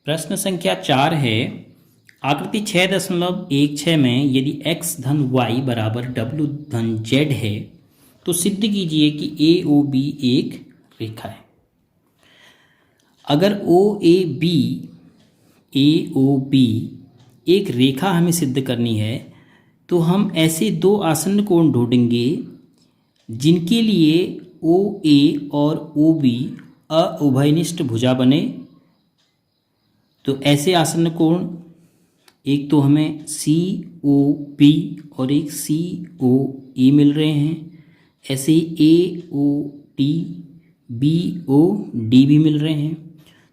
प्रश्न संख्या 4 है। आकृति 6.16 में यदि x धन y बराबर w धन z है तो सिद्ध कीजिए कि AOB एक रेखा है। अगर AOB एक रेखा हमें सिद्ध करनी है तो हम ऐसे दो आसन्न कोण ढूंढेंगे जिनके लिए OA और OB अउभयनिष्ठ भुजा बने। तो ऐसे आसन्न कोण एक तो हमें COP और एक COE मिल रहे हैं, ऐसे ही AOD BOD भी मिल रहे हैं।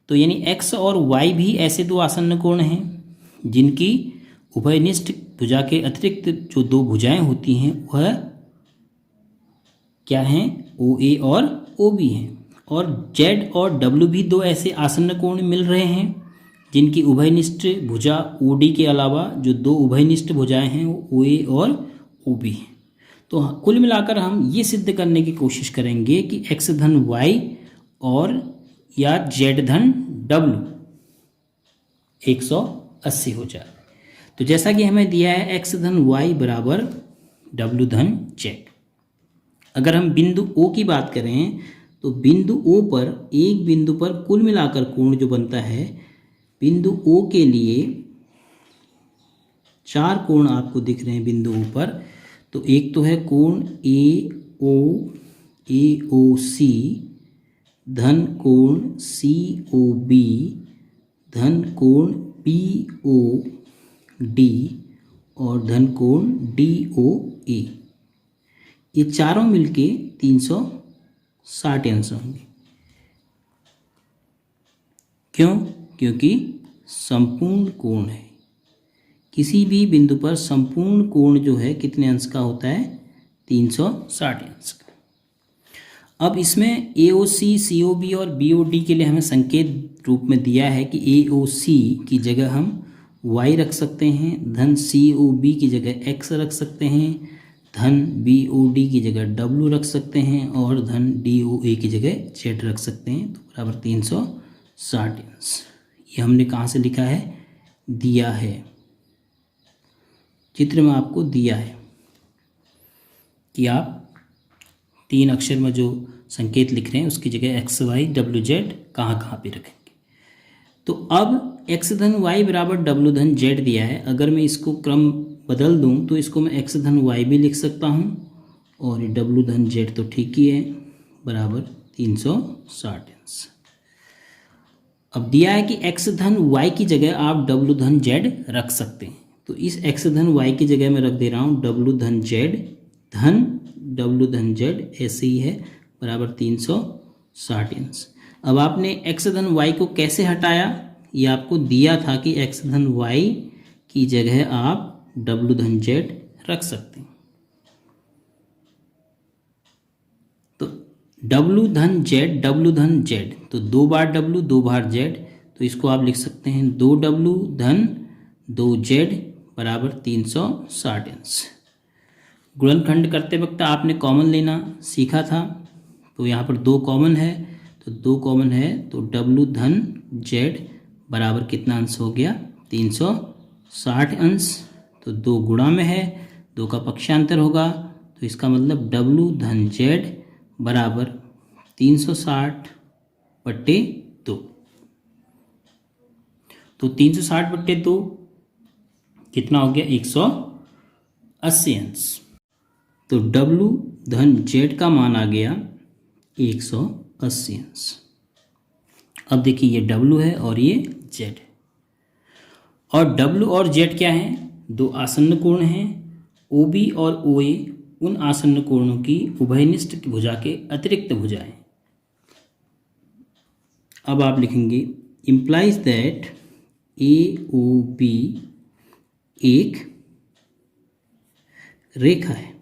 तो यानी x और y भी ऐसे दो आसन्न कोण हैं जिनकी उभयनिष्ठ भुजा के अतिरिक्त जो दो भुजाएं होती हैं वह क्या हैं, OA और OB हैं। और Z और W भी दो ऐसे आसन्न कोण मिल रहे हैं जिनकी उभयनिष्ठ भुजा OD के अलावा जो दो उभयनिष्ठ भुजाएं हैं वो OA और OB हैं। तो कुल मिलाकर हम ये सिद्ध करने की कोशिश करेंगे कि x धन y और या z धन w 180 हो जाए। तो जैसा कि हमें दिया है x धन y बराबर w धन z। अगर हम बिंदु O की बात करें तो बिंदु O पर एक बिंदु पर कुल मिलाकर कोण जो बनता है, बिंदु O के लिए चार कोण आपको दिख रहे हैं बिंदु O पर। तो एक तो है कोण AOC धन कोण COB धन कोण BOD और धन कोण DOA। ये चारों मिलके 360 अंश होंगे। क्यों? क्योंकि संपूर्ण कोण है। किसी भी बिंदु पर संपूर्ण कोण जो है कितने अंश का होता है, 360 अंश का। अब इसमें AOC, COB और BOD के लिए हमें संकेत रूप में दिया है कि AOC की जगह हम y रख सकते हैं, धन COB की जगह x रख सकते हैं, धन BOD की जगह w रख सकते हैं और धन DOA की जगह z रख सकते हैं। तो बराबर 360 अंश। ये हमने कहाँ से लिखा है, दिया है, चित्र में आपको दिया है कि आप 3 अक्षर में जो संकेत लिख रहे हैं उसकी जगह x y w z कहाँ पे रखेंगे। तो अब x धन y बराबर w धन z दिया है। अगर मैं इसको क्रम बदल दूं तो इसको मैं x धन y भी लिख सकता हूं और w धन z तो ठीक ही है, बराबर 360 अंश। अब दिया है कि x धन y की जगह आप w धन z रख सकते हैं। तो इस x धन y की जगह मैं रख दे रहा हूँ w धन z धन w धन z, ऐसे ही है, बराबर 360 अंश। अब आपने x धन y को कैसे हटाया, ये आपको दिया था कि x धन y की जगह आप w धन z रख सकते हैं। तो w धन z, तो 2 बार w 2 बार z, तो इसको आप लिख सकते हैं 2w धन 2z बराबर 360 अंश। गुणनखंड करते वक्त आपने कॉमन लेना सीखा था। तो यहाँ पर 2 कॉमन है, तो 2 कॉमन है तो w धन z बराबर कितना अंश हो गया, 360 अंश। तो 2 गुणा में है, 2 का पक्षांतर होगा, तो इसका मतलब w धन z बराबर 360/2। तो 360/2 कितना हो गया, 180 अंश। तो w धन z का मान आ गया 180 अंश। अब देखिए ये w है और ये z है, और w और z क्या है, दो आसन्न कोण हैं। OB और OA उन आसन्न कोणों की उभयनिष्ठ भुजा के अतिरिक्त भुजाएं। अब आप लिखेंगे इम्प्लाइज दैट AOB एक रेखा है।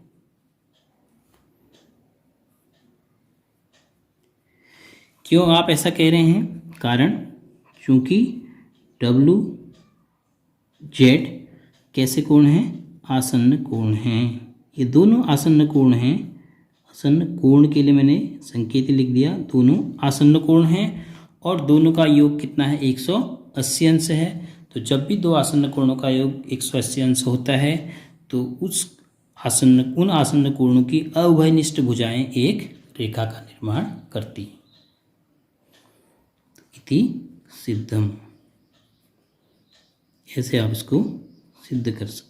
क्यों आप ऐसा कह रहे हैं, कारण चूंकि W Z कैसे कोण हैं, आसन्न कोण हैं। ये दोनों आसन्न कोण हैं। आसन्न कोण के लिए मैंने संकेत लिख दिया, दोनों आसन्न कोण हैं और दोनों का योग कितना है, 180 80 अंश है। तो जब भी दो आसन्न कोणों का योग 180 अंश होता है तो उन आसन्न कोणों की अउभयनिष्ठ भुजाएं एक रेखा का निर्माण करती हैं। इति सिद्धम, ऐसे आप इसको सिद्ध कर सकते हैं।